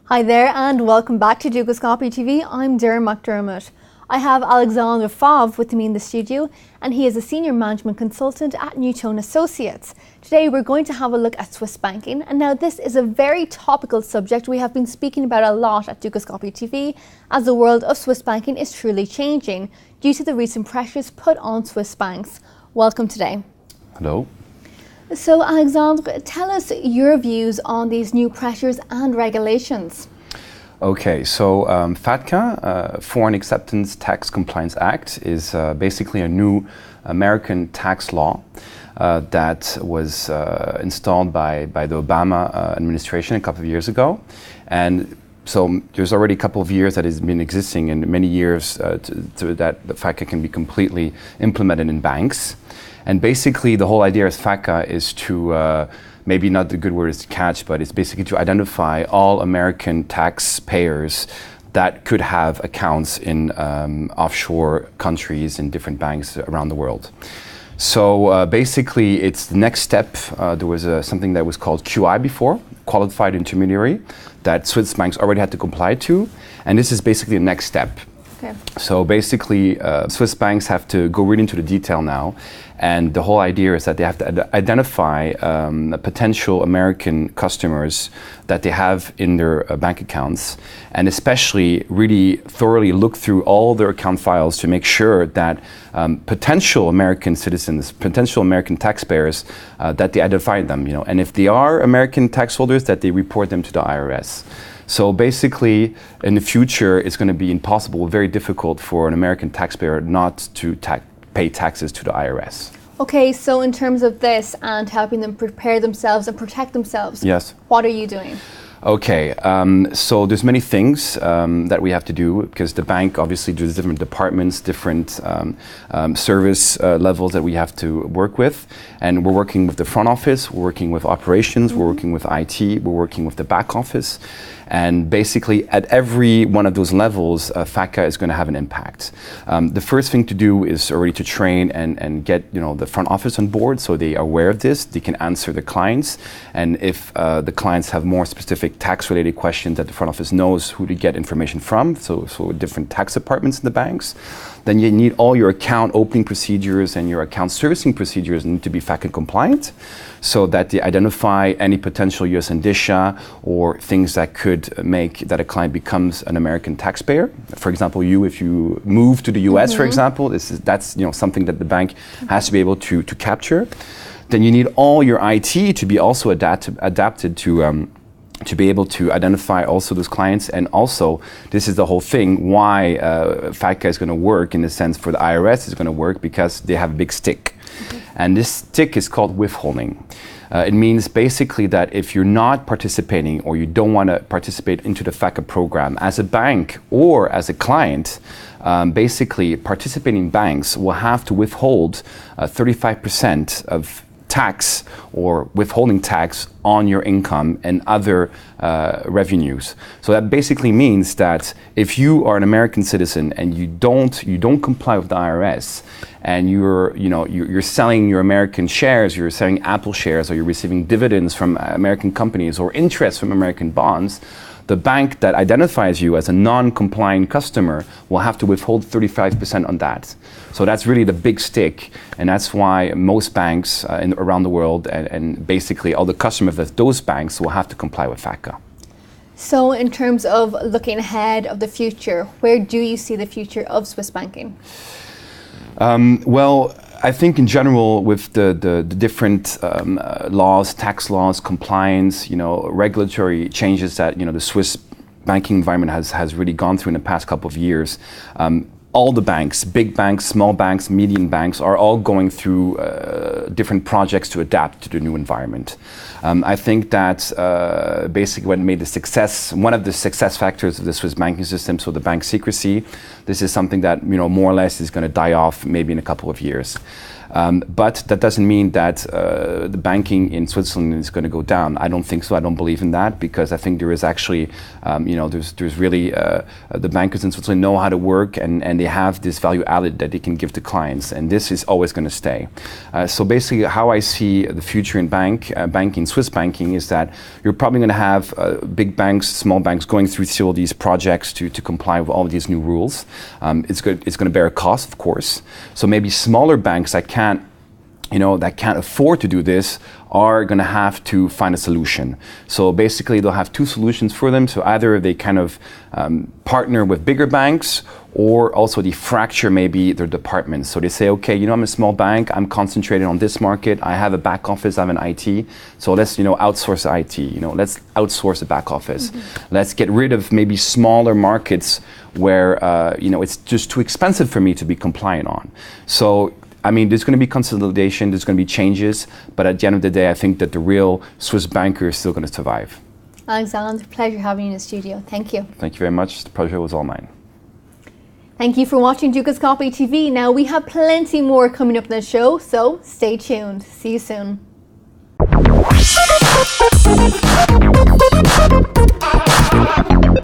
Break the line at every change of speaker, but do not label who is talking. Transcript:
Hi there and welcome back to Dukascopy TV. I'm Darren McDermott. I have Alexandre Favre with me in the studio and he is a senior management consultant at Newtone Associates. Today we're going to have a look at Swiss banking, and now this is a very topical subject we have been speaking about a lot at Dukascopy TV, as the world of Swiss banking is truly changing due to the recent pressures put on Swiss banks. Welcome today.
Hello.
So Alexandre, tell us your views on these new pressures and regulations.
Okay, so FATCA, Foreign Acceptance Tax Compliance Act, is basically a new American tax law that was installed by the Obama administration a couple of years ago. And so there's already a couple of years that has been existing, and many years that the FATCA can be completely implemented in banks. And basically the whole idea of FATCA is to, maybe not the good word is to catch, but it's basically to identify all American taxpayers that could have accounts in offshore countries in different banks around the world. So basically it's the next step. There was something that was called QI before, Qualified Intermediary, that Swiss banks already had to comply to, and this is basically the next step.
Okay.
So basically, Swiss banks have to go really into the detail now, and the whole idea is that they have to identify potential American customers that they have in their bank accounts, and especially really thoroughly look through all their account files to make sure that potential American citizens, potential American taxpayers, that they identify them, and if they are American tax holders, that they report them to the IRS. So basically, in the future, it's going to be impossible, very difficult for an American taxpayer not to pay taxes to the IRS.
Okay, so in terms of this and helping them prepare themselves and protect themselves,
yes,
what are you doing?
Okay, so there's many things that we have to do, because the bank, obviously there's different departments, different service levels that we have to work with, and we're working with the front office, we're working with operations, we're working with IT, we're working with the back office, and basically at every one of those levels, FATCA is going to have an impact. The first thing to do is already to train and get the front office on board, so they are aware of this, they can answer the clients, and if the clients have more specific tax-related questions, that the front office knows who to get information from, so different tax departments in the banks. Then you need all your account opening procedures and your account servicing procedures need to be FATCA compliant, so that they identify any potential US indicia or things that could make that a client becomes an American taxpayer. For example, if you move to the US, for example, that's something that the bank has to be able to capture. Then you need all your IT to be also adapted to be able to identify also those clients, and also this is the whole thing why FATCA is going to work in the sense for the IRS is going to work, because they have a big stick. And this stick is called withholding. It means basically that if you're not participating or you don't want to participate into the FATCA program as a bank or as a client, basically participating banks will have to withhold 35% of tax or withholding tax on your income and other revenues. So that basically means that if you are an American citizen and you don't comply with the IRS, and you're selling your American shares, you're selling Apple shares, or you're receiving dividends from American companies or interest from American bonds, the bank that identifies you as a non-compliant customer will have to withhold 35% on that. So that's really the big stick, and that's why most banks around the world and basically all the customers of those banks will have to comply with FATCA.
So in terms of looking ahead of the future, where do you see the future of Swiss banking?
Well, I think in general with the different laws, tax laws, compliance, regulatory changes that the Swiss banking environment has really gone through in the past couple of years, all the banks, big banks, small banks, medium banks, are all going through different projects to adapt to the new environment. I think that basically what made one of the success factors of the Swiss banking system, so the bank secrecy, this is something that more or less is going to die off maybe in a couple of years. But that doesn't mean that the banking in Switzerland is going to go down. I don't think so. I don't believe in that, because I think there is actually, there's really, the bankers in Switzerland know how to work, and they have this value added that they can give to clients, and this is always going to stay. So basically, how I see the future in banking, Swiss banking, is that you're probably going to have big banks, small banks going through all these projects to comply with all of these new rules. It's going to bear a cost, of course. So maybe smaller banks that can't afford to do this are going to have to find a solution. So basically, they'll have two solutions for them. So either they kind of partner with bigger banks, or also they fracture maybe their departments. So they say, okay, I'm a small bank, I'm concentrated on this market, I have a back office, I have an IT, so let's outsource the IT, let's outsource the back office. Let's get rid of maybe smaller markets where it's just too expensive for me to be compliant on. So there's going to be consolidation, there's going to be changes, but at the end of the day, I think that the real Swiss banker is still going to survive.
Alexandre, pleasure having you in the studio. Thank you.
Thank you very much. The pleasure was all mine.
Thank you for watching Dukascopy TV. Now, we have plenty more coming up in the show, so stay tuned. See you soon.